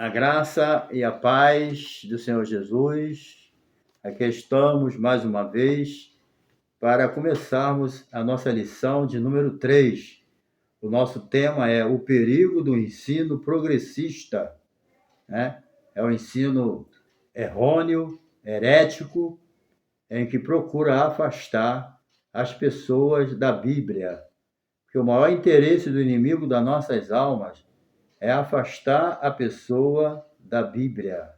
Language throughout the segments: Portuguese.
A graça e a paz do Senhor Jesus. Aqui estamos mais uma vez para começarmos a nossa lição de número 3. O nosso tema é o perigo do ensino progressista, né? É o ensino errôneo, herético, em que procura afastar as pessoas da Bíblia. Porque o maior interesse do inimigo das nossas almas é afastar a pessoa da Bíblia,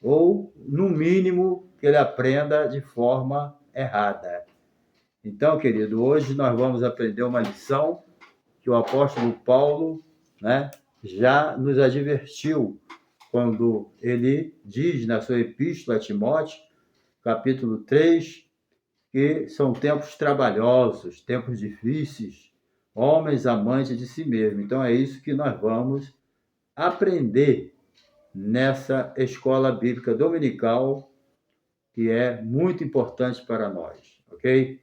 ou, no mínimo, que ele aprenda de forma errada. Então, querido, hoje nós vamos aprender uma lição que o apóstolo Paulo, né, já nos advertiu quando ele diz na sua epístola a Timóteo, capítulo 3, que são tempos trabalhosos, tempos difíceis, homens amantes de si mesmo. Então é isso que nós vamos aprender nessa escola bíblica dominical, que é muito importante para nós, ok?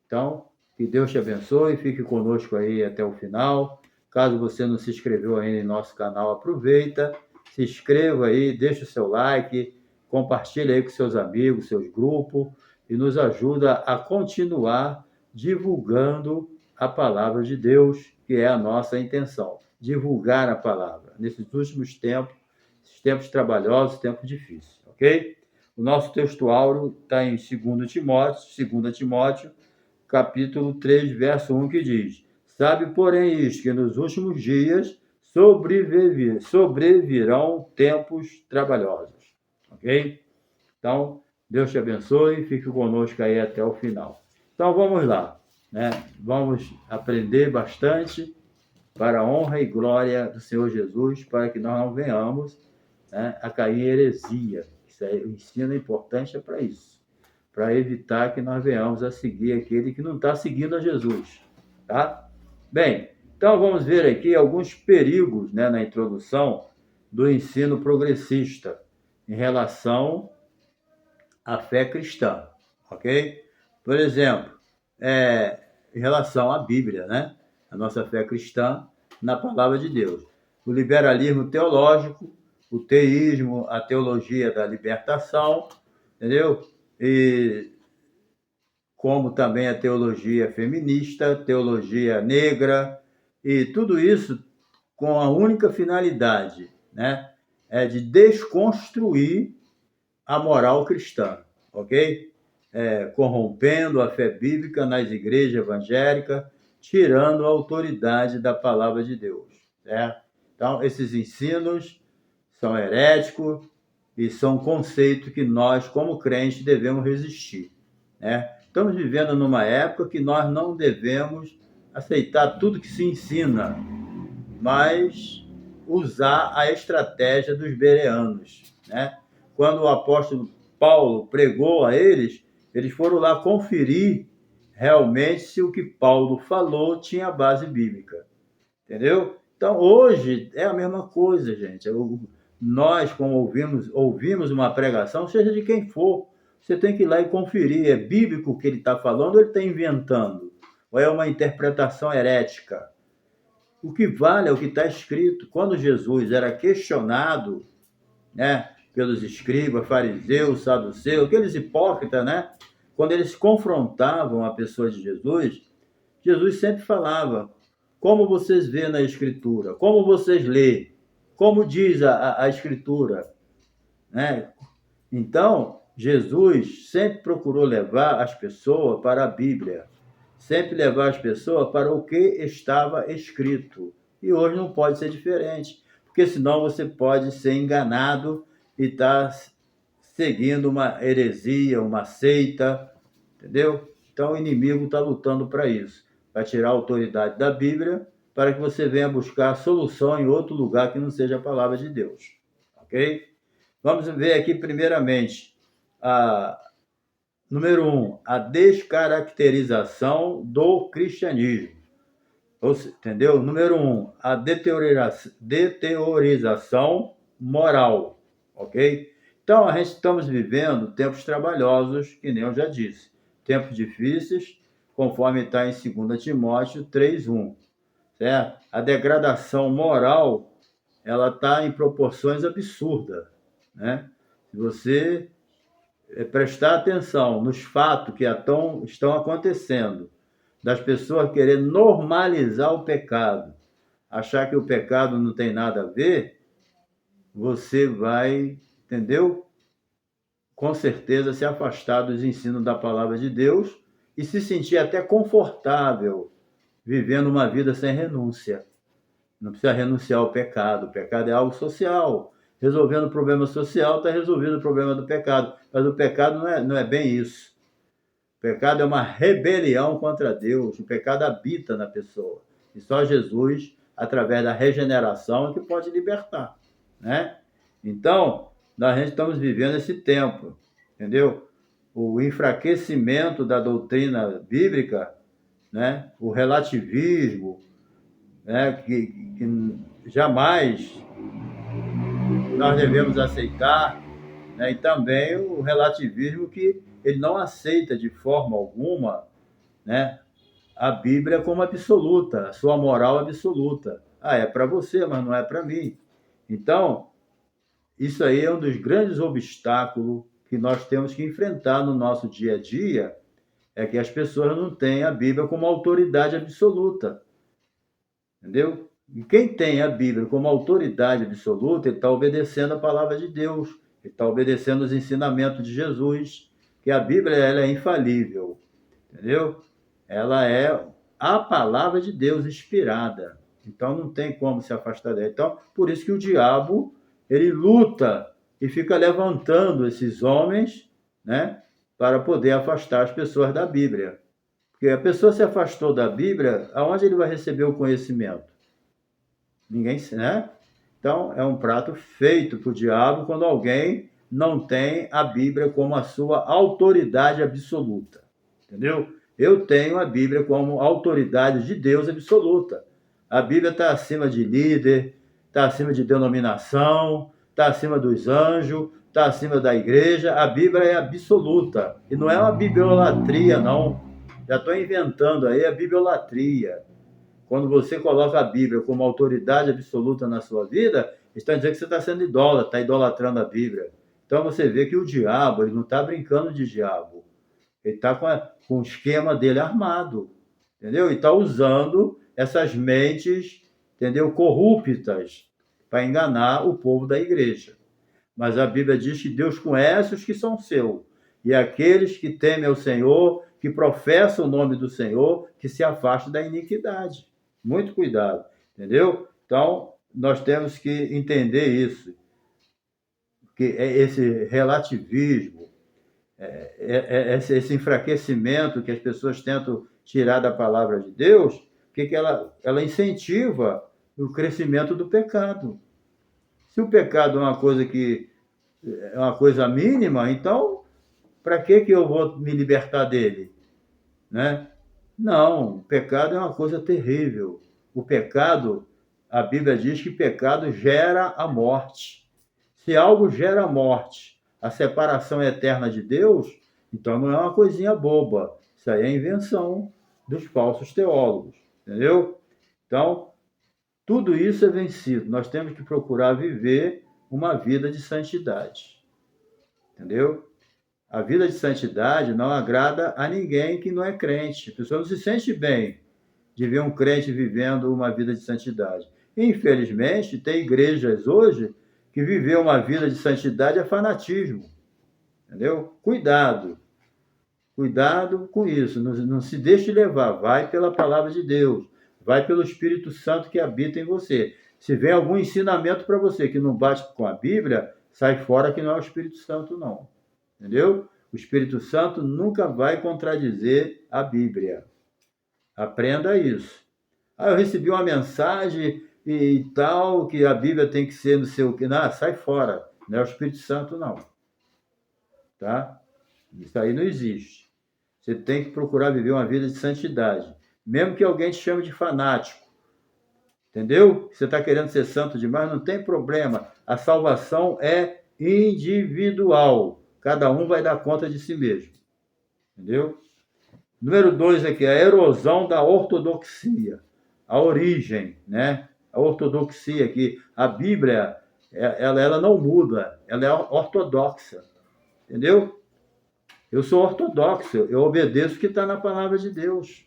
Então, que Deus te abençoe, fique conosco aí até o final. Caso você não se inscreveu ainda em nosso canal, aproveita, se inscreva aí, deixa o seu like, compartilha aí com seus amigos, seus grupos, e nos ajuda a continuar divulgando a palavra de Deus, que é a nossa intenção, divulgar a palavra nesses últimos tempos, esses tempos trabalhosos, tempos difíceis, ok? O nosso texto áureo está em 2 Timóteo, capítulo 3, verso 1, que diz: Sabe, porém, isto, que nos últimos dias sobrevirão tempos trabalhosos. Ok? Então, Deus te abençoe, fique conosco aí até o final. Então, vamos lá, né? Vamos aprender bastante para a honra e glória do Senhor Jesus, para que nós não venhamos, né, a cair em heresia. Isso aí, o ensino é importante para isso, para evitar que nós venhamos a seguir aquele que não está seguindo a Jesus, tá? Bem, então vamos ver aqui alguns perigos, né, na introdução do ensino progressista em relação à fé cristã, ok? Por exemplo, em relação à Bíblia, né? A nossa fé cristã na palavra de Deus. O liberalismo teológico, o teísmo, a teologia da libertação, entendeu? E como também a teologia feminista, teologia negra, e tudo isso com a única finalidade, né, é de desconstruir a moral cristã, ok? Corrompendo a fé bíblica nas igrejas evangélicas, tirando a autoridade da palavra de Deus, certo? Então, esses ensinos são heréticos e são conceitos que nós, como crentes, devemos resistir, né? Estamos vivendo numa época que nós não devemos aceitar tudo que se ensina, mas usar a estratégia dos bereanos, né? Quando o apóstolo Paulo pregou a eles, eles foram lá conferir realmente se o que Paulo falou tinha base bíblica, entendeu? Então, hoje é a mesma coisa, gente. Nós, como ouvimos uma pregação, seja de quem for, você tem que ir lá e conferir. É bíblico o que ele está falando ou ele está inventando? Ou é uma interpretação herética? O que vale é o que está escrito. Quando Jesus era questionado, né, pelos escribas, fariseus, saduceus, aqueles hipócritas, né? Quando eles confrontavam a pessoa de Jesus, Jesus sempre falava: como vocês vêem na Escritura? Como vocês lêem? Como diz a Escritura? Né? Então, Jesus sempre procurou levar as pessoas para a Bíblia, sempre levar as pessoas para o que estava escrito. E hoje não pode ser diferente, porque senão você pode ser enganado e estar seguindo uma heresia, uma seita, entendeu? Então o inimigo está lutando para isso, para tirar a autoridade da Bíblia, para que você venha buscar solução em outro lugar que não seja a palavra de Deus, ok? Vamos ver aqui primeiramente número 1, a descaracterização do cristianismo. Entendeu? Número 1, a deteriorização moral, ok? Então, a gente estamos vivendo tempos trabalhosos, que nem eu já disse, tempos difíceis, conforme está em 2 Timóteo 3:1, certo? A degradação moral ela está em proporções absurdas, né? Se você prestar atenção nos fatos que estão acontecendo, das pessoas querendo normalizar o pecado, achar que o pecado não tem nada a ver, você vai, entendeu? Com certeza se afastar dos ensinos da palavra de Deus e se sentir até confortável vivendo uma vida sem renúncia. Não precisa renunciar ao pecado. O pecado é algo social. Resolvendo o problema social, está resolvido o problema do pecado. Mas o pecado não é bem isso. O pecado é uma rebelião contra Deus. O pecado habita na pessoa. E só Jesus, através da regeneração, é que pode libertar, né? Então, nós estamos vivendo esse tempo, entendeu? O enfraquecimento da doutrina bíblica, né? O relativismo, né? Que jamais nós devemos aceitar, né? E também o relativismo que ele não aceita de forma alguma, né? A Bíblia como absoluta, a sua moral absoluta. Ah, é para você, mas não é para mim. Então, isso aí é um dos grandes obstáculos que nós temos que enfrentar no nosso dia a dia, é que as pessoas não têm a Bíblia como autoridade absoluta, entendeu? E quem tem a Bíblia como autoridade absoluta, ele está obedecendo a palavra de Deus, ele está obedecendo os ensinamentos de Jesus, que a Bíblia ela é infalível, entendeu? Ela é a palavra de Deus inspirada, então não tem como se afastar dela. Então, por isso que o diabo ele luta e fica levantando esses homens, né, para poder afastar as pessoas da Bíblia. Porque a pessoa se afastou da Bíblia, aonde ele vai receber o conhecimento? Ninguém, né? Então, é um prato feito para o diabo quando alguém não tem a Bíblia como a sua autoridade absoluta. Entendeu? Eu tenho a Bíblia como autoridade de Deus absoluta. A Bíblia está acima de líder, está acima de denominação, está acima dos anjos, está acima da igreja. A Bíblia é absoluta. E não é uma bibliolatria, não. Já estou inventando aí a bibliolatria. Quando você coloca a Bíblia como autoridade absoluta na sua vida, está dizendo que você está sendo idólatra, está idolatrando a Bíblia. Então você vê que o diabo, ele não está brincando de diabo. Ele está com o esquema dele armado, entendeu? E está usando essas mentes, entendeu? Corruptas para enganar o povo da igreja. Mas a Bíblia diz que Deus conhece os que são seus, e aqueles que temem ao Senhor, que professam o nome do Senhor, que se afastam da iniquidade. Muito cuidado, entendeu? Então, nós temos que entender isso, que esse relativismo, esse enfraquecimento que as pessoas tentam tirar da palavra de Deus, que ela incentiva o crescimento do pecado. Se o pecado é uma coisa mínima, então para que eu vou me libertar dele, né? Não, o pecado é uma coisa terrível. O pecado, a Bíblia diz que pecado gera a morte. Se algo gera a morte, a separação eterna de Deus, então não é uma coisinha boba. Isso aí é invenção dos falsos teólogos, entendeu? Então, tudo isso é vencido. Nós temos que procurar viver uma vida de santidade, entendeu? A vida de santidade não agrada a ninguém que não é crente. A pessoa não se sente bem de ver um crente vivendo uma vida de santidade. Infelizmente, tem igrejas hoje que viver uma vida de santidade é fanatismo. Entendeu? Cuidado. Cuidado com isso. Não se deixe levar. Vai pela palavra de Deus. Vai pelo Espírito Santo que habita em você. Se vem algum ensinamento para você que não bate com a Bíblia, sai fora que não é o Espírito Santo, não. Entendeu? O Espírito Santo nunca vai contradizer a Bíblia. Aprenda isso. Ah, eu recebi uma mensagem e tal, que a Bíblia tem que ser no seu... Não, sai fora. Não é o Espírito Santo, não. Tá? Isso aí não existe. Você tem que procurar viver uma vida de santidade. Mesmo que alguém te chame de fanático. Entendeu? Você está querendo ser santo demais, não tem problema. A salvação é individual. Cada um vai dar conta de si mesmo. Entendeu? Número 2 aqui, a erosão da ortodoxia. A origem, né? A ortodoxia, que a Bíblia, ela não muda, ela é ortodoxa, entendeu? Eu sou ortodoxo, eu obedeço o que está na palavra de Deus,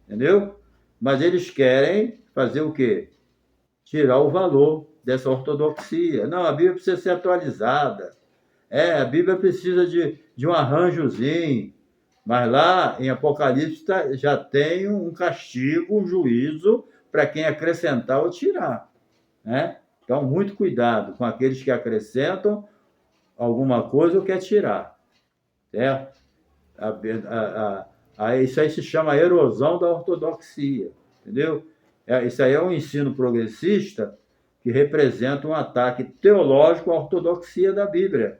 entendeu? Mas eles querem fazer o quê? Tirar o valor dessa ortodoxia. Não, a Bíblia precisa ser atualizada. A Bíblia precisa de um arranjozinho. Mas lá em Apocalipse já tem um castigo, um juízo para quem acrescentar ou tirar, né? Então, muito cuidado com aqueles que acrescentam alguma coisa ou quer tirar, certo? Isso aí se chama erosão da ortodoxia, entendeu? Isso aí é um ensino progressista que representa um ataque teológico à ortodoxia da Bíblia.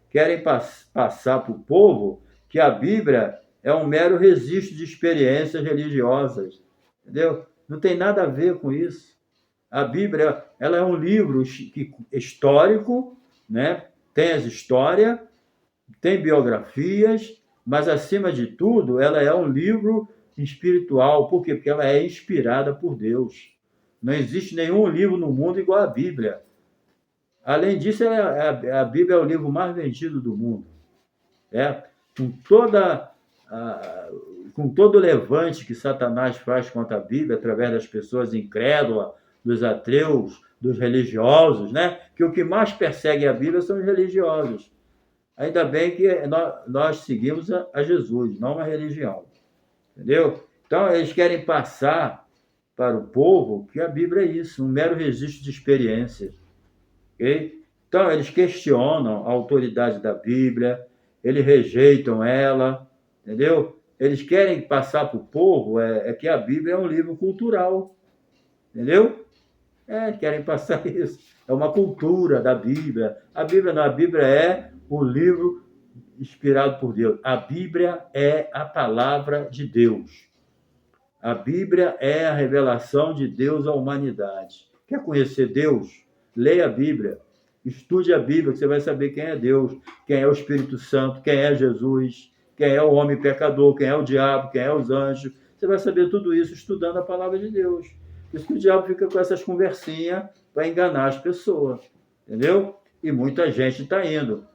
Querem passar para o povo que a Bíblia é um mero registro de experiências religiosas, entendeu? Não tem nada a ver com isso. A Bíblia, ela é um livro histórico, né? Tem as histórias, tem biografias, mas, acima de tudo, ela é um livro espiritual. Por quê? Porque ela é inspirada por Deus. Não existe nenhum livro no mundo igual à Bíblia. Além disso, a Bíblia é o livro mais vendido do mundo. Com todo o levante que Satanás faz contra a Bíblia, através das pessoas incrédulas, dos ateus, dos religiosos, né? Que o que mais persegue a Bíblia são os religiosos. Ainda bem que nós seguimos a Jesus, não uma religião. Entendeu? Então, eles querem passar para o povo que a Bíblia é isso, um mero registro de experiências. Okay? Então, eles questionam a autoridade da Bíblia, eles rejeitam ela, entendeu? Eles querem passar para o povo que a Bíblia é um livro cultural, entendeu? Querem passar isso. É uma cultura da Bíblia. A Bíblia é o livro inspirado por Deus. A Bíblia é a palavra de Deus. A Bíblia é a revelação de Deus à humanidade. Quer conhecer Deus? Leia a Bíblia. Estude a Bíblia, que você vai saber quem é Deus, quem é o Espírito Santo, quem é Jesus, quem é o homem pecador, quem é o diabo, quem é os anjos. Você vai saber tudo isso estudando a palavra de Deus. Por isso que o diabo fica com essas conversinhas para enganar as pessoas. Entendeu? E muita gente está indo.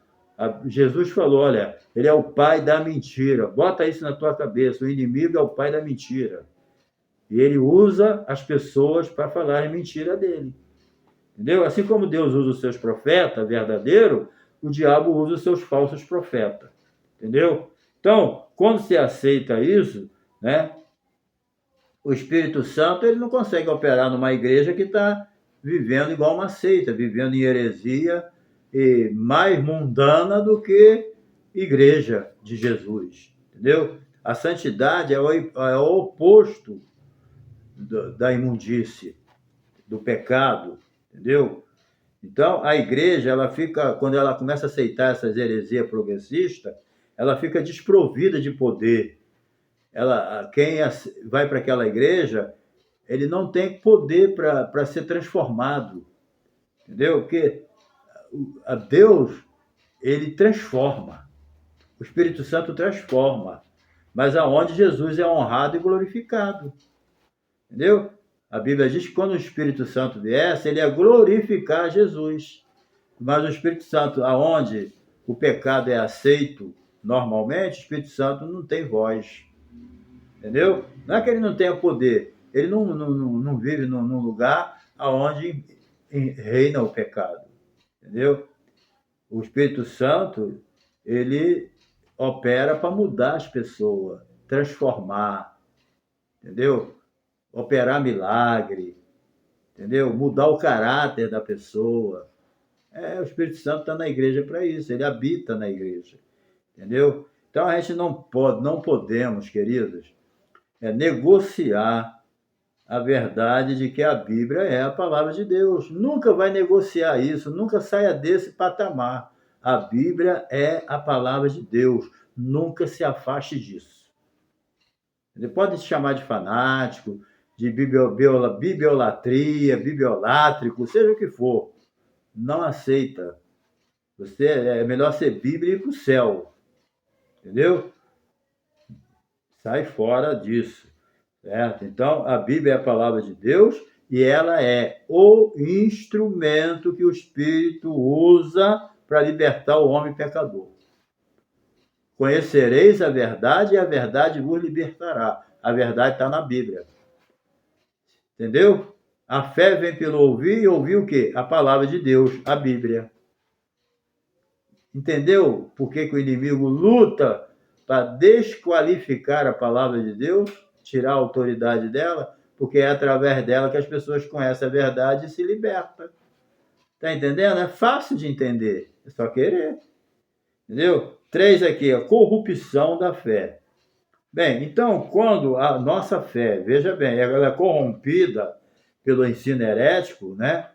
Jesus falou, olha, ele é o pai da mentira. Bota isso na tua cabeça. O inimigo é o pai da mentira. E ele usa as pessoas para falar mentira dele. Entendeu? Assim como Deus usa os seus profetas verdadeiros, o diabo usa os seus falsos profetas. Entendeu? Então, quando se aceita isso, né, o Espírito Santo ele não consegue operar numa igreja que está vivendo igual uma seita, vivendo em heresia e mais mundana do que igreja de Jesus. Entendeu? A santidade é o oposto da imundície, do pecado, entendeu? Então, a igreja, quando ela começa a aceitar essas heresias progressistas, ela fica desprovida de poder. Quem vai para aquela igreja, ele não tem poder para ser transformado, entendeu? Porque a Deus, ele transforma. O Espírito Santo transforma. Mas aonde Jesus é honrado e glorificado. Entendeu? A Bíblia diz que quando o Espírito Santo viesse, ele ia glorificar Jesus. Mas o Espírito Santo, aonde o pecado é aceito normalmente, o Espírito Santo não tem voz. Entendeu? Não é que ele não tenha poder, ele não vive num lugar onde reina o pecado. Entendeu? O Espírito Santo, ele opera para mudar as pessoas, transformar. Entendeu? Operar milagre, entendeu? Mudar o caráter da pessoa. O Espírito Santo está na igreja para isso, ele habita na igreja, entendeu? Então a gente não podemos, queridos, negociar a verdade de que a Bíblia é a palavra de Deus. Nunca vai negociar isso, nunca saia desse patamar. A Bíblia é a palavra de Deus, nunca se afaste disso. Ele pode se chamar de fanático, de bibliolatria, bibliolátrico, seja o que for. Não aceita. É melhor ser Bíblia e ir para o céu. Entendeu? Sai fora disso. Certo? Então, a Bíblia é a palavra de Deus e ela é o instrumento que o Espírito usa para libertar o homem pecador. Conhecereis a verdade e a verdade vos libertará. A verdade está na Bíblia. Entendeu? A fé vem pelo ouvir e ouvir o quê? A palavra de Deus, a Bíblia. Entendeu por que o inimigo luta para desqualificar a palavra de Deus, tirar a autoridade dela? Porque é através dela que as pessoas conhecem a verdade e se libertam. Está entendendo? É fácil de entender. É só querer. Entendeu? 3 aqui, a corrupção da fé. Bem, então, quando a nossa fé, veja bem, ela é corrompida pelo ensino herético, né,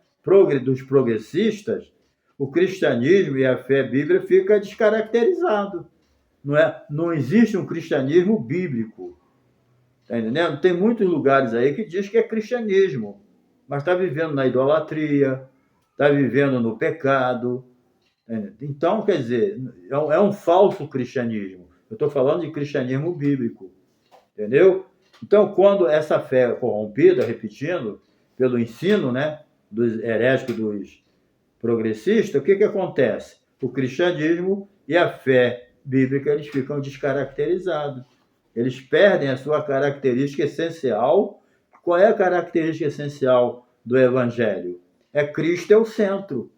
dos progressistas, o cristianismo e a fé bíblica fica descaracterizado. Não existe um cristianismo bíblico. Está entendendo? Tem muitos lugares aí que diz que é cristianismo, mas está vivendo na idolatria, está vivendo no pecado. Então, quer dizer, é um falso cristianismo. Eu estou falando de cristianismo bíblico. Entendeu? Então, quando essa fé é corrompida, repetindo, pelo ensino, né, dos heréticos, dos progressistas, o que acontece? O cristianismo e a fé bíblica, eles ficam descaracterizados. Eles perdem a sua característica essencial. Qual é a característica essencial do Evangelho? Cristo é o centro.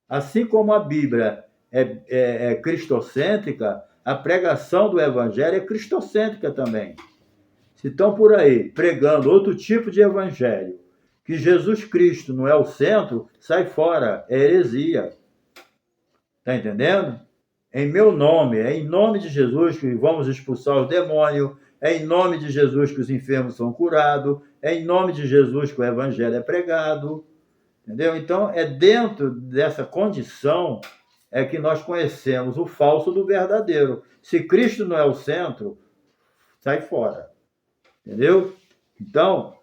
Assim como a Bíblia é cristocêntrica, a pregação do Evangelho é cristocêntrica também. Se estão por aí pregando outro tipo de evangelho, que Jesus Cristo não é o centro, sai fora, é heresia. Está entendendo? Em meu nome, é em nome de Jesus que vamos expulsar os demônios, é em nome de Jesus que os enfermos são curados, é em nome de Jesus que o evangelho é pregado. Entendeu? Então, é dentro dessa condição que nós conhecemos o falso do verdadeiro. Se Cristo não é o centro, sai fora. Entendeu? Então,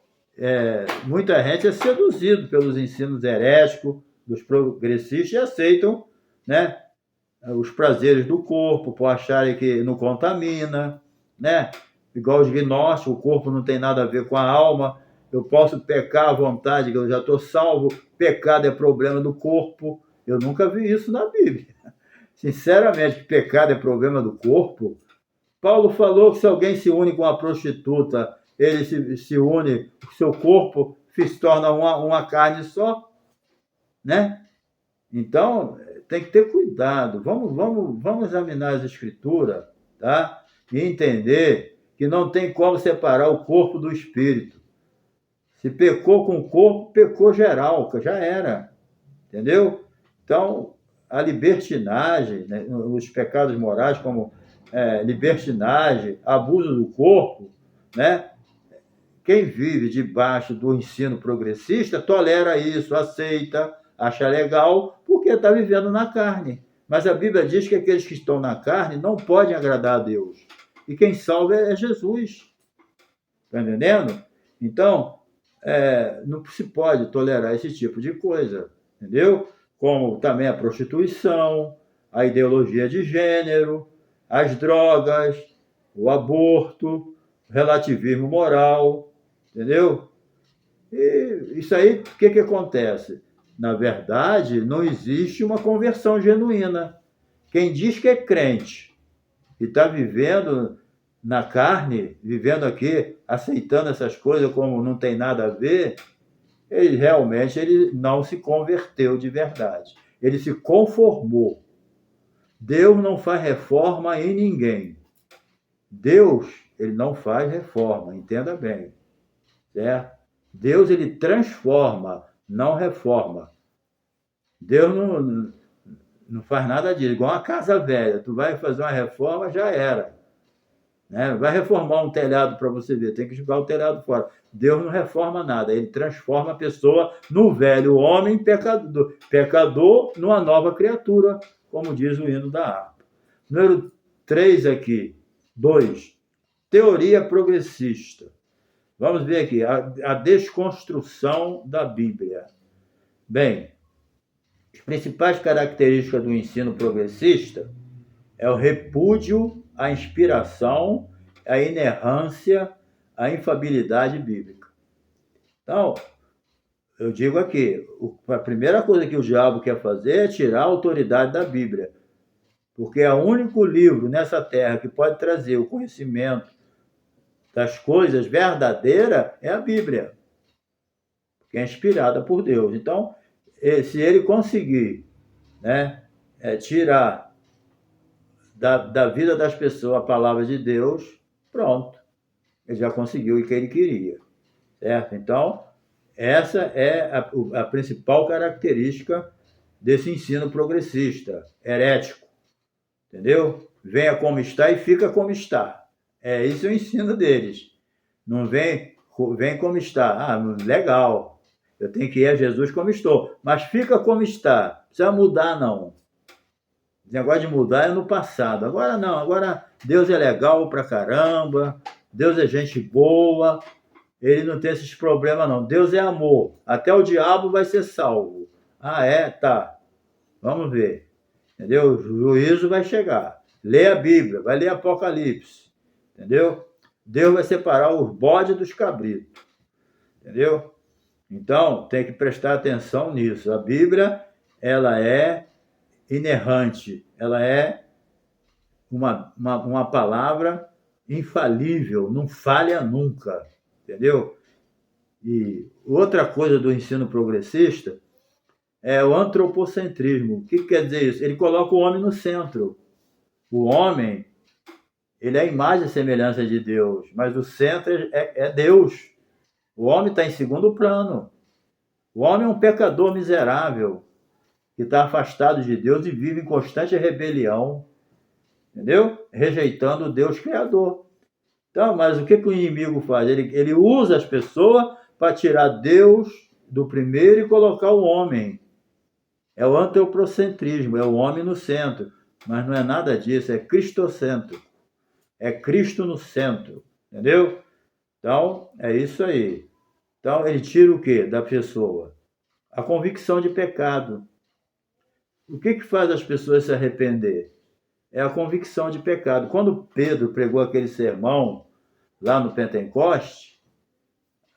muita gente é seduzido pelos ensinos heréticos dos progressistas e aceitam, né, os prazeres do corpo, por acharem que não contamina, né? Igual os gnósticos, o corpo não tem nada a ver com a alma, eu posso pecar à vontade, que eu já estou salvo, pecado é problema do corpo. Eu nunca vi isso na Bíblia. Sinceramente, que pecado é problema do corpo. Paulo falou que se alguém se une com uma prostituta, ele se une, o seu corpo se torna uma carne só, né? Então, tem que ter cuidado. Vamos examinar as escrituras, tá? E entender que não tem como separar o corpo do espírito. Se pecou com o corpo, pecou geral, já era. Entendeu? Então, a libertinagem, né, os pecados morais como libertinagem, abuso do corpo, né? Quem vive debaixo do ensino progressista tolera isso, aceita, acha legal, porque está vivendo na carne. Mas a Bíblia diz que aqueles que estão na carne não podem agradar a Deus. E quem salva é Jesus. Está entendendo? Então, não se pode tolerar esse tipo de coisa. Entendeu? Como também a prostituição, a ideologia de gênero, as drogas, o aborto, o relativismo moral, entendeu? E isso aí, o que acontece? Na verdade, não existe uma conversão genuína. Quem diz que é crente e está vivendo na carne, vivendo aqui, aceitando essas coisas como não tem nada a ver, ele não se converteu de verdade. Ele se conformou. Deus não faz reforma em ninguém. Deus, ele não faz reforma, entenda bem. Certo? Deus, ele transforma, não reforma. Deus não faz nada disso. Igual uma casa velha. Tu vai fazer uma reforma, já era. Né? Vai reformar um telhado para você ver. Tem que jogar o telhado fora. Deus não reforma nada. Ele transforma a pessoa no velho homem pecador numa nova criatura, como diz o hino da harpa. Número 3 aqui. 2. Teoria progressista. Vamos ver aqui, a desconstrução da Bíblia. Bem, as principais características do ensino progressista é o repúdio à inspiração, à inerrância, à infabilidade bíblica. Então, eu digo aqui, a primeira coisa que o diabo quer fazer é tirar a autoridade da Bíblia. Porque é o único livro nessa terra que pode trazer o conhecimento das coisas verdadeiras é a Bíblia, que é inspirada por Deus. Então, se ele conseguir, né, tirar da vida das pessoas a palavra de Deus, pronto, ele já conseguiu o que ele queria, certo? Então, essa é a principal característica desse ensino progressista, herético, entendeu? Venha como está e fica como está. Esse é o ensino deles. Não vem como está. Ah, legal, eu tenho que ir a Jesus como estou, mas fica como está. Não precisa mudar, não. O negócio de mudar é no passado. Agora não, agora Deus é legal pra caramba, Deus é gente boa, ele não tem esses problemas, não. Deus é amor. Até o diabo vai ser salvo. Ah, é? Tá. Vamos ver. Entendeu? O juízo vai chegar. Lê a Bíblia, vai ler Apocalipse. Entendeu? Deus vai separar os bodes dos cabritos. Entendeu? Então, tem que prestar atenção nisso. A Bíblia, ela é inerrante. Ela é uma palavra infalível, não falha nunca. Entendeu? E outra coisa do ensino progressista é o antropocentrismo. O que quer dizer isso? Ele coloca o homem no centro. O homem, ele é a imagem e semelhança de Deus, mas o centro é Deus. O homem está em segundo plano. O homem é um pecador miserável que está afastado de Deus e vive em constante rebelião, entendeu? Rejeitando o Deus Criador. Então, mas o que o inimigo faz? Ele usa as pessoas para tirar Deus do primeiro e colocar o homem. É o antropocentrismo, é o homem no centro. Mas não é nada disso, é cristocentro. É Cristo no centro, entendeu? Então, é isso aí. Então, ele tira o quê da pessoa? A convicção de pecado. O que faz as pessoas se arrepender? É a convicção de pecado. Quando Pedro pregou aquele sermão lá no Pentecoste,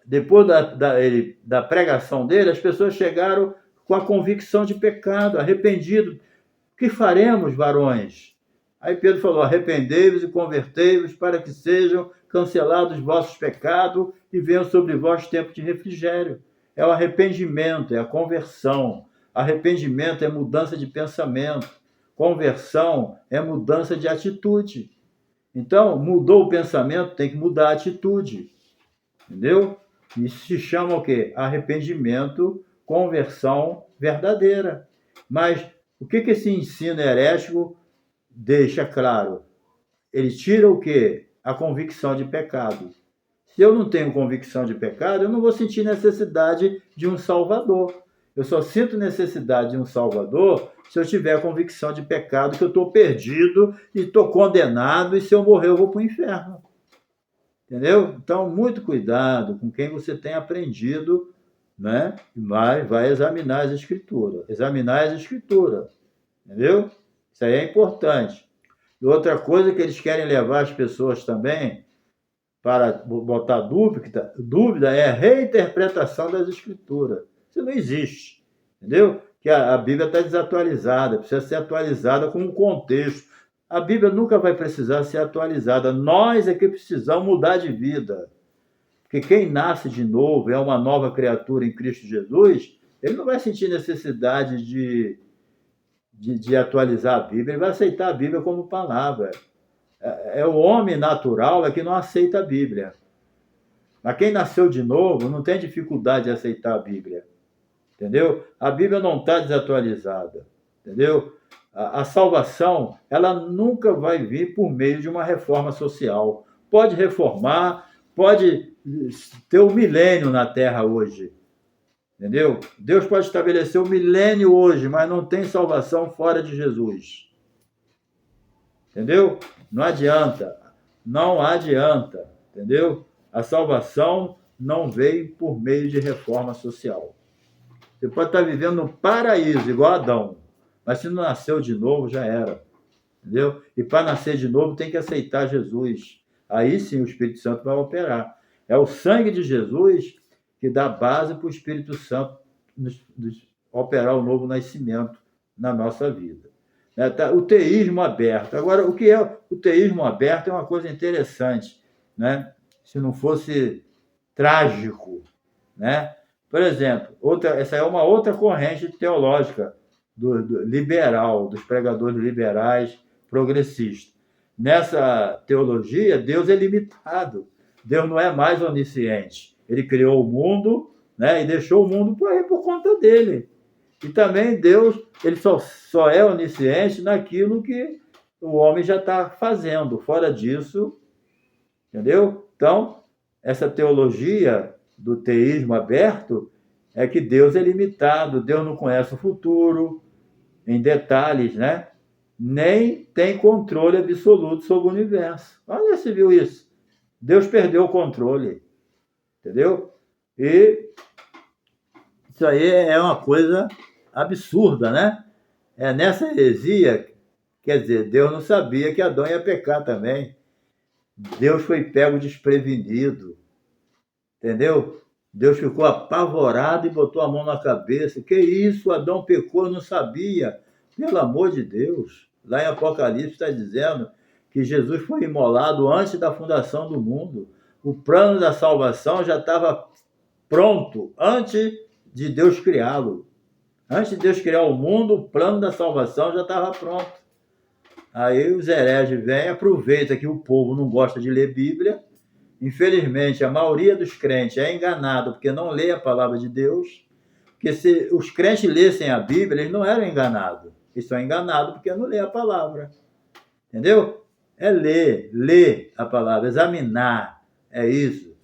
depois da pregação dele, as pessoas chegaram com a convicção de pecado, arrependido. O que faremos, varões? Aí Pedro falou, arrependei-vos e convertei-vos para que sejam cancelados vossos pecados e venham sobre vós tempo de refrigério. É o arrependimento, é a conversão. Arrependimento é mudança de pensamento. Conversão é mudança de atitude. Então, mudou o pensamento, tem que mudar a atitude. Entendeu? Isso se chama o quê? Arrependimento, conversão verdadeira. Mas o que esse ensino herético deixa claro? Ele tira o quê? A convicção de pecado. Se eu não tenho convicção de pecado, eu não vou sentir necessidade de um Salvador. Eu só sinto necessidade de um Salvador se eu tiver convicção de pecado, que eu estou perdido e estou condenado, e se eu morrer eu vou para o inferno. Entendeu? Então, muito cuidado com quem você tem aprendido, né? Vai examinar as Escrituras. Examinar as Escrituras. Entendeu? Isso aí é importante. E outra coisa que eles querem levar as pessoas também para botar dúvida é a reinterpretação das Escrituras. Isso não existe. Entendeu? Que a Bíblia está desatualizada, precisa ser atualizada com um contexto. A Bíblia nunca vai precisar ser atualizada. Nós é que precisamos mudar de vida. Porque quem nasce de novo, é uma nova criatura em Cristo Jesus, ele não vai sentir necessidade de atualizar a Bíblia, ele vai aceitar a Bíblia como palavra. É o homem natural que não aceita a Bíblia. Mas quem nasceu de novo não tem dificuldade de aceitar a Bíblia. Entendeu? A Bíblia não está desatualizada. Entendeu? A salvação, ela nunca vai vir por meio de uma reforma social. Pode reformar, pode ter o milênio na Terra hoje. Entendeu? Deus pode estabelecer o milênio hoje, mas não tem salvação fora de Jesus. Entendeu? Não adianta. Não adianta. Entendeu? A salvação não veio por meio de reforma social. Você pode estar vivendo no paraíso, igual Adão, mas se não nasceu de novo, já era. Entendeu? E para nascer de novo tem que aceitar Jesus. Aí sim o Espírito Santo vai operar. É o sangue de Jesus que dá base para o Espírito Santo operar o novo nascimento na nossa vida. O teísmo aberto. Agora, o que é o teísmo aberto é uma coisa interessante, né? Se não fosse trágico, né? Por exemplo, essa é uma outra corrente teológica liberal, dos pregadores liberais progressistas. Nessa teologia, Deus é limitado. Deus não é mais onisciente. Ele criou o mundo, né, e deixou o mundo por conta dele. E também Deus, ele só é onisciente naquilo que o homem já está fazendo. Fora disso, entendeu? Então, essa teologia do teísmo aberto é que Deus é limitado, Deus não conhece o futuro em detalhes, né? Nem tem controle absoluto sobre o universo. Onde você viu isso? Deus perdeu o controle, entendeu? E isso aí é uma coisa absurda, né? Nessa heresia, quer dizer, Deus não sabia que Adão ia pecar também. Deus foi pego desprevenido, entendeu? Deus ficou apavorado e botou a mão na cabeça. Que isso? Adão pecou, eu não sabia. Pelo amor de Deus. Lá em Apocalipse está dizendo que Jesus foi imolado antes da fundação do mundo. O plano da salvação já estava pronto antes de Deus criá-lo. Antes de Deus criar o mundo, o plano da salvação já estava pronto. Aí os hereges vêm, aproveita que o povo não gosta de ler Bíblia. Infelizmente, a maioria dos crentes é enganado porque não lê a palavra de Deus. Porque se os crentes lessem a Bíblia, eles não eram enganados. Eles são enganados porque não lê a palavra. Entendeu? É ler a palavra, examinar. É isso.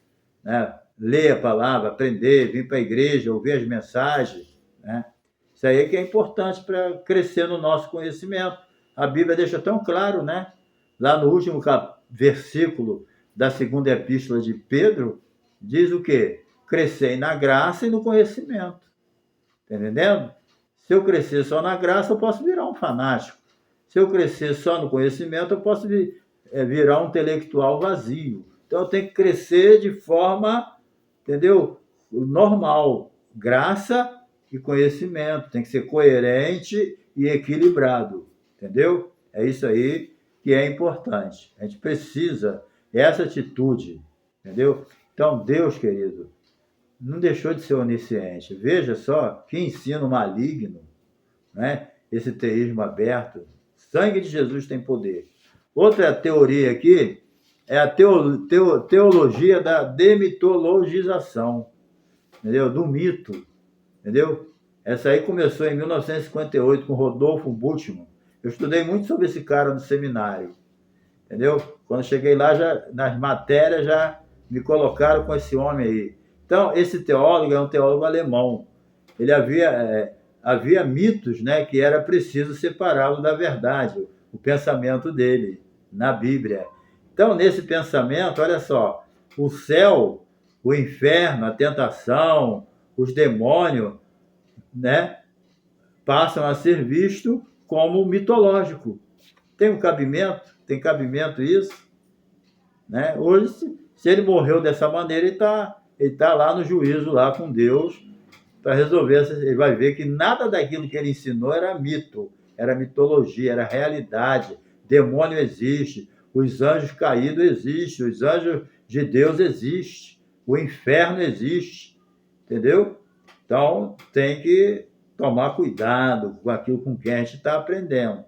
Né? Ler a palavra, aprender, vir para a igreja, ouvir as mensagens. Né? Isso aí que é importante para crescer no nosso conhecimento. A Bíblia deixa tão claro, né? Lá no último versículo da segunda epístola de Pedro, diz o quê? Crescei na graça e no conhecimento. Tá entendendo? Se eu crescer só na graça, eu posso virar um fanático. Se eu crescer só no conhecimento, eu posso virar um intelectual vazio. Então, eu tenho que crescer de forma, entendeu? Normal. Graça e conhecimento. Tem que ser coerente e equilibrado. Entendeu? É isso aí que é importante. A gente precisa essa atitude, entendeu? Então, Deus, querido, não deixou de ser onisciente. Veja só que ensino maligno, né? Esse teísmo aberto. Sangue de Jesus tem poder. Outra teoria aqui é a teologia da demitologização, entendeu? Do mito, entendeu? Essa aí começou em 1958 com Rodolfo Bultmann. Eu estudei muito sobre esse cara no seminário, entendeu? Quando cheguei lá, já nas matérias, já me colocaram com esse homem aí. Então, esse teólogo é um teólogo alemão. Ele havia mitos, né, que era preciso separá-lo da verdade, o pensamento dele na Bíblia. Então, nesse pensamento, olha só, o céu, o inferno, a tentação, os demônios, né, passam a ser vistos como mitológico. Tem cabimento isso? Né? Hoje, se ele morreu dessa maneira, ele tá lá no juízo, lá com Deus, para resolver. Ele vai ver que nada daquilo que ele ensinou era mito, era mitologia, era realidade. Demônio existe, os anjos caídos existem, os anjos de Deus existem, o inferno existe, entendeu? Então, tem que tomar cuidado com aquilo com que a gente está aprendendo.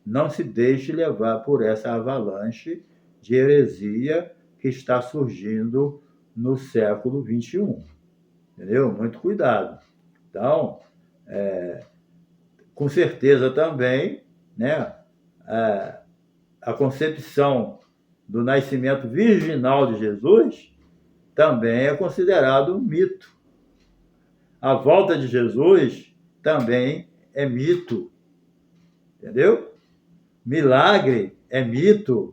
Não se deixe levar por essa avalanche de heresia que está surgindo no século XXI. Entendeu? Muito cuidado. Então, com certeza também, né, a concepção do nascimento virginal de Jesus também é considerado um mito. A volta de Jesus também é mito. Entendeu? Milagre é mito.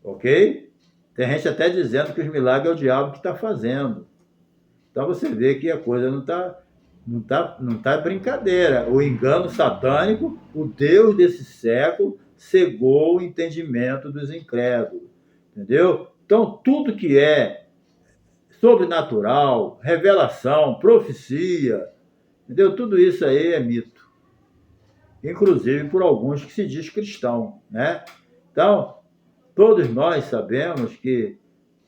Ok? Tem gente até dizendo que os milagres é o diabo que está fazendo. Então você vê que a coisa não tá brincadeira. O engano satânico, o Deus desse século, cegou o entendimento dos incrédulos. Entendeu? Então tudo que é sobrenatural, revelação, profecia, entendeu? Tudo isso aí é mito. Inclusive por alguns que se diz cristão, né? Então, todos nós sabemos que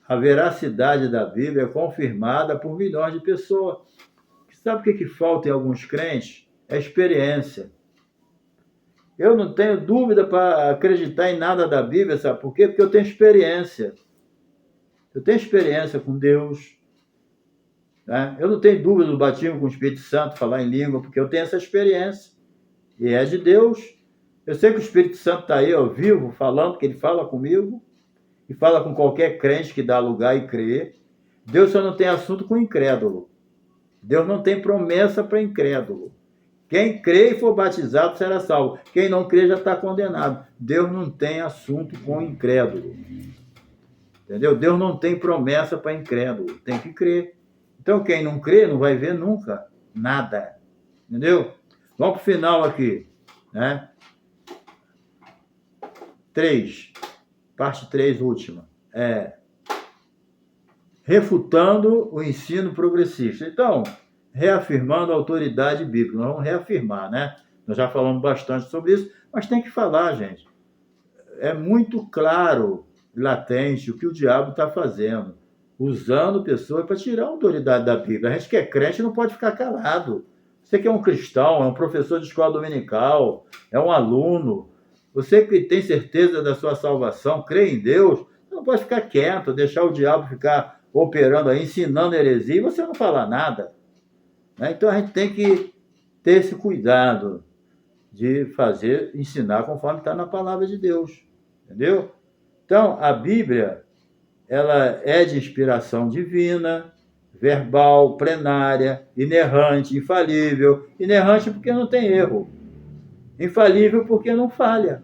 a veracidade da Bíblia é confirmada por milhões de pessoas. Sabe o que falta em alguns crentes? É experiência. Eu não tenho dúvida para acreditar em nada da Bíblia, sabe por quê? Porque eu tenho experiência. Eu tenho experiência com Deus. Né? Eu não tenho dúvida do batismo com o Espírito Santo, falar em língua, porque eu tenho essa experiência. E é de Deus. Eu sei que o Espírito Santo está aí, ao vivo, falando, que ele fala comigo, e fala com qualquer crente que dá lugar e crê. Deus só não tem assunto com incrédulo. Deus não tem promessa para incrédulo. Quem crê e for batizado será salvo. Quem não crê já está condenado. Deus não tem assunto com incrédulo. Entendeu? Deus não tem promessa para incrédulo. Tem que crer. Então, quem não crê não vai ver nunca nada. Entendeu? Vamos para o final aqui. Né? 3. Parte 3, última. Refutando o ensino progressista. Então, reafirmando a autoridade bíblica. Nós vamos reafirmar, né? Nós já falamos bastante sobre isso, mas tem que falar, gente. É muito claro, latente, o que o diabo está fazendo. Usando pessoas para tirar a autoridade da Bíblia. A gente que é crente não pode ficar calado. Você que é um cristão, é um professor de escola dominical, é um aluno, você que tem certeza da sua salvação, crê em Deus, você não pode ficar quieto, deixar o diabo ficar operando aí, ensinando heresia, e você não falar nada. Né? Então a gente tem que ter esse cuidado de ensinar conforme está na palavra de Deus. Entendeu? Então, a Bíblia, ela é de inspiração divina, verbal, plenária, inerrante, infalível. Inerrante porque não tem erro. Infalível porque não falha.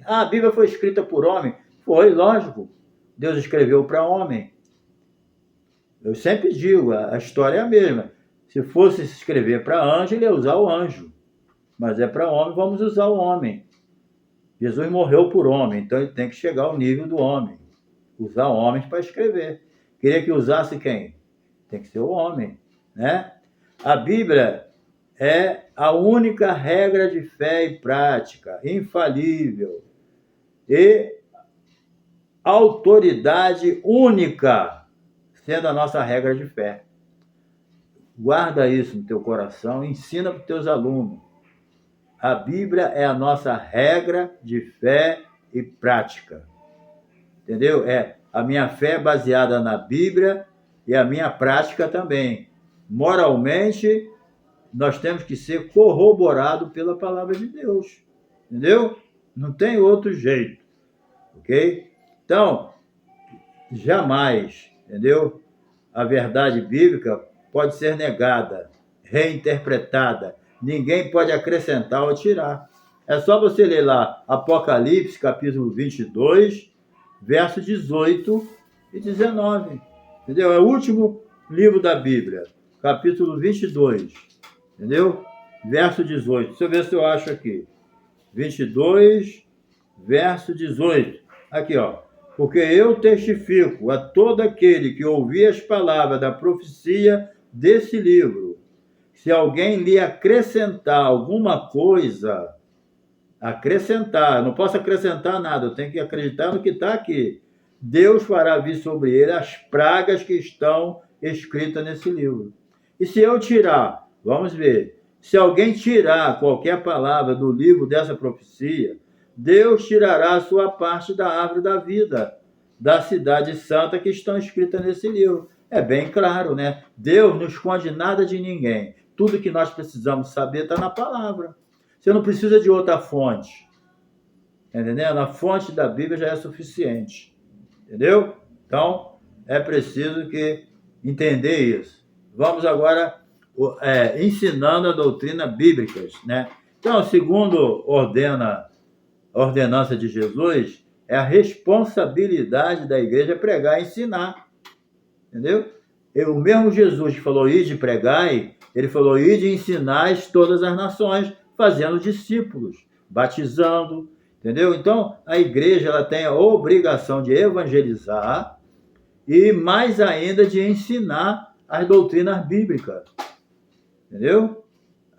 A Bíblia foi escrita por homem? Foi, lógico. Deus escreveu para homem. Eu sempre digo, a história é a mesma. Se fosse se escrever para anjo, ele ia usar o anjo. Mas é para homem, vamos usar o homem. Jesus morreu por homem, então ele tem que chegar ao nível do homem. Usar homens para escrever. Queria que usasse quem? Tem que ser o homem. Né? A Bíblia é a única regra de fé e prática, infalível. E autoridade única, sendo a nossa regra de fé. Guarda isso no teu coração, ensina para os teus alunos. A Bíblia é a nossa regra de fé e prática. Entendeu? A minha fé é baseada na Bíblia e a minha prática também. Moralmente, nós temos que ser corroborados pela palavra de Deus. Entendeu? Não tem outro jeito. Ok? Então, jamais, entendeu? A verdade bíblica pode ser negada, reinterpretada. Ninguém pode acrescentar ou tirar. É só você ler lá Apocalipse, capítulo 22, versos 18 e 19. Entendeu? É o último livro da Bíblia, capítulo 22. Entendeu? Verso 18. Deixa eu ver se eu acho aqui. 22, verso 18. Aqui, ó. Porque eu testifico a todo aquele que ouvir as palavras da profecia desse livro. Se alguém lhe acrescentar alguma coisa, acrescentar, eu não posso acrescentar nada, eu tenho que acreditar no que está aqui. Deus fará vir sobre ele as pragas que estão escritas nesse livro. E se eu tirar, vamos ver, se alguém tirar qualquer palavra do livro dessa profecia, Deus tirará a sua parte da árvore da vida, da cidade santa que estão escritas nesse livro. É bem claro, né? Deus não esconde nada de ninguém. Tudo que nós precisamos saber está na palavra. Você não precisa de outra fonte. Entendeu? A fonte da Bíblia já é suficiente. Entendeu? Então, é preciso entender isso. Vamos agora ensinando a doutrina bíblica, né? Então, segundo a ordenança de Jesus, é a responsabilidade da igreja pregar e ensinar. Entendeu? O mesmo Jesus que falou, ide e pregai, ele falou, ide e ensinais todas as nações, fazendo discípulos, batizando, entendeu? Então, a igreja ela tem a obrigação de evangelizar e mais ainda de ensinar as doutrinas bíblicas. Entendeu?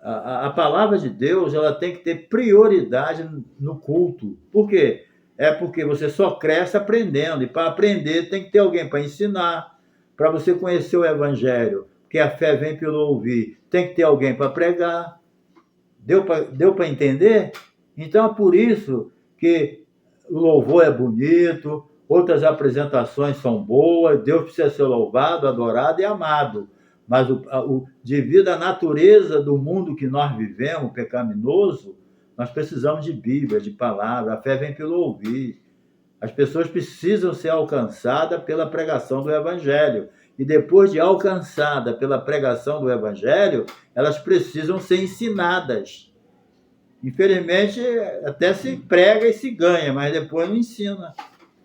A palavra de Deus, ela tem que ter prioridade no culto. Por quê? É porque você só cresce aprendendo, e para aprender tem que ter alguém para ensinar, para você conhecer o evangelho, porque a fé vem pelo ouvir, tem que ter alguém para pregar. Deu para entender? Então é por isso que o louvor é bonito, outras apresentações são boas, Deus precisa ser louvado, adorado e amado. Mas devido à natureza do mundo que nós vivemos, pecaminoso, nós precisamos de Bíblia, de palavra. A fé vem pelo ouvir. As pessoas precisam ser alcançadas pela pregação do Evangelho. E depois de alcançada pela pregação do Evangelho, elas precisam ser ensinadas. Infelizmente, até se prega e se ganha, mas depois não ensina.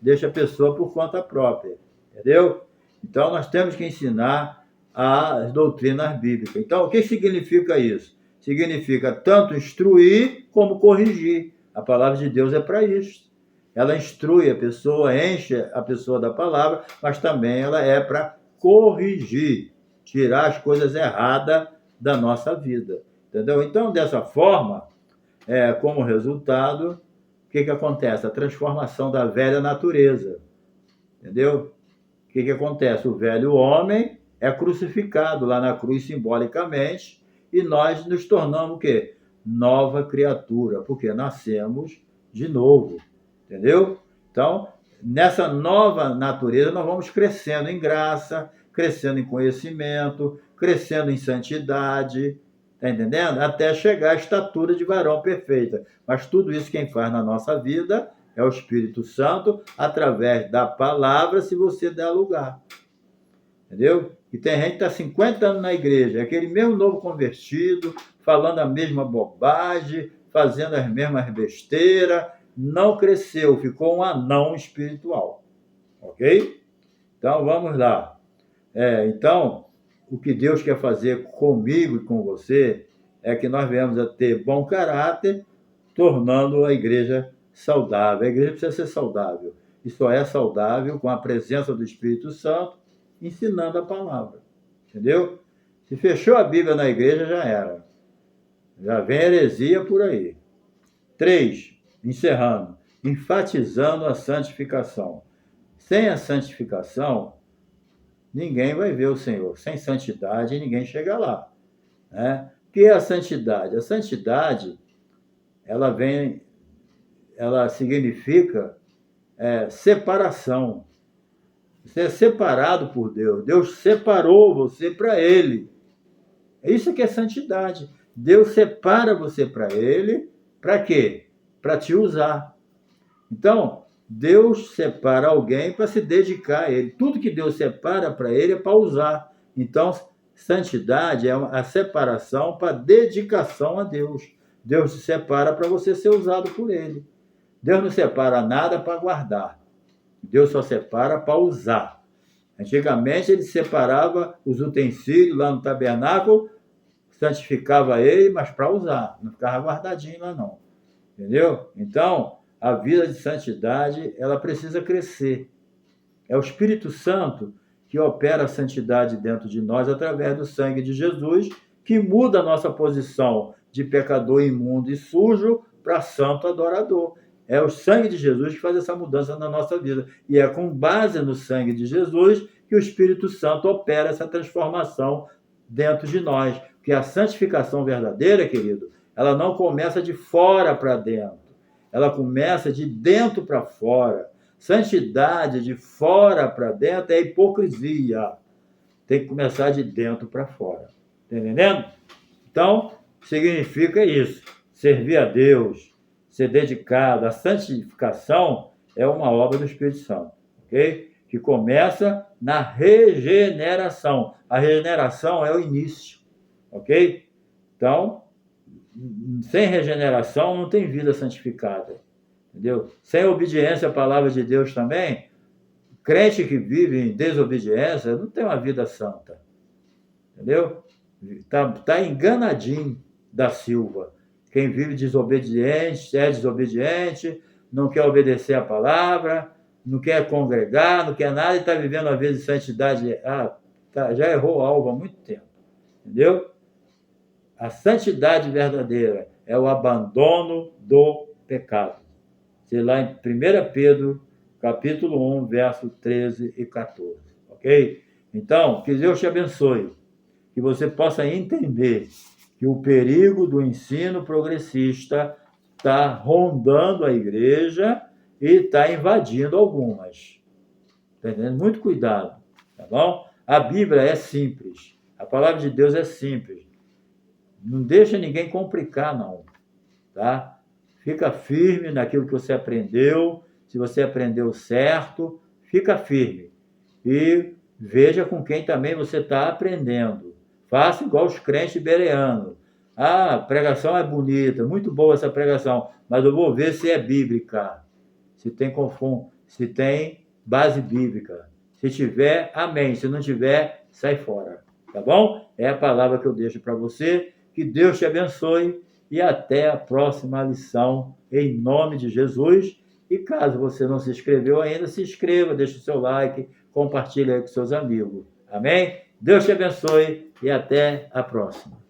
Deixa a pessoa por conta própria. Entendeu? Então, nós temos que ensinar as doutrinas bíblicas. Então, o que significa isso? Significa tanto instruir como corrigir. A palavra de Deus é para isso. Ela instrui a pessoa, enche a pessoa da palavra, mas também ela é para corrigir, tirar as coisas erradas da nossa vida. Entendeu? Então, dessa forma, como resultado, o que acontece? A transformação da velha natureza. Entendeu? O que acontece? O velho homem é crucificado lá na cruz simbolicamente e nós nos tornamos o quê? Nova criatura, porque nascemos de novo. Entendeu? Então, nessa nova natureza, nós vamos crescendo em graça, crescendo em conhecimento, crescendo em santidade, tá entendendo? Até chegar à estatura de varão perfeita. Mas tudo isso quem faz na nossa vida é o Espírito Santo, através da palavra, se você der lugar. Entendeu? E tem gente que está 50 anos na igreja, aquele mesmo novo convertido, falando a mesma bobagem, fazendo as mesmas besteiras, não cresceu, ficou um anão espiritual. Ok? Então, vamos lá. Então, o que Deus quer fazer comigo e com você é que nós venhamos a ter bom caráter, tornando a igreja saudável. A igreja precisa ser saudável. E só é saudável com a presença do Espírito Santo, ensinando a palavra. Entendeu? Se fechou a Bíblia na igreja, já era. Já vem heresia por aí. 3. Encerrando, enfatizando a santificação. Sem a santificação, ninguém vai ver o Senhor. Sem santidade, ninguém chega lá. Né? O que é a santidade? A santidade, ela significa separação. Você é separado por Deus. Deus separou você para Ele. Isso que é santidade. Deus separa você para Ele. Para quê? Para te usar. Então, Deus separa alguém para se dedicar a Ele. Tudo que Deus separa para Ele é para usar. Então, santidade é a separação para dedicação a Deus. Deus te separa para você ser usado por Ele. Deus não separa nada para guardar. Deus só separa para usar. Antigamente, Ele separava os utensílios lá no tabernáculo, santificava ele, mas para usar. Não ficava guardadinho lá, não. Entendeu? Então, a vida de santidade, ela precisa crescer. É o Espírito Santo que opera a santidade dentro de nós através do sangue de Jesus, que muda a nossa posição de pecador imundo e sujo para santo adorador. É o sangue de Jesus que faz essa mudança na nossa vida. E é com base no sangue de Jesus que o Espírito Santo opera essa transformação dentro de nós. Porque a santificação verdadeira, querido, ela não começa de fora para dentro. Ela começa de dentro para fora. Santidade de fora para dentro é hipocrisia. Tem que começar de dentro para fora. Está entendendo? Então, significa isso. Servir a Deus, ser dedicado. A santificação é uma obra do Espírito Santo. Ok? Que começa na regeneração. A regeneração é o início. Ok? Então, sem regeneração não tem vida santificada. Entendeu? Sem obediência à palavra de Deus também, crente que vive em desobediência não tem uma vida santa. Entendeu? Tá enganadinho da Silva. Quem vive desobediente, é desobediente, não quer obedecer a palavra, não quer congregar, não quer nada e está vivendo a vida de santidade. Já errou o alvo há muito tempo. Entendeu? A santidade verdadeira é o abandono do pecado. Sei lá em 1 Pedro, capítulo 1, verso 13 e 14. Ok? Então, que Deus te abençoe. Que você possa entender que o perigo do ensino progressista está rondando a igreja e está invadindo algumas. Está entendendo? Muito cuidado, tá bom? A Bíblia é simples. A palavra de Deus é simples. Não deixa ninguém complicar, não. Tá? Fica firme naquilo que você aprendeu. Se você aprendeu certo, fica firme. E veja com quem também você está aprendendo. Faça igual os crentes bereanos. A pregação é bonita, muito boa essa pregação, mas eu vou ver se é bíblica, se tem base bíblica. Se tiver, amém. Se não tiver, sai fora. Tá bom? É a palavra que eu deixo para você. Que Deus te abençoe e até a próxima lição, em nome de Jesus. E caso você não se inscreveu ainda, se inscreva, deixe o seu like, compartilhe aí com seus amigos. Amém? Deus te abençoe e até a próxima.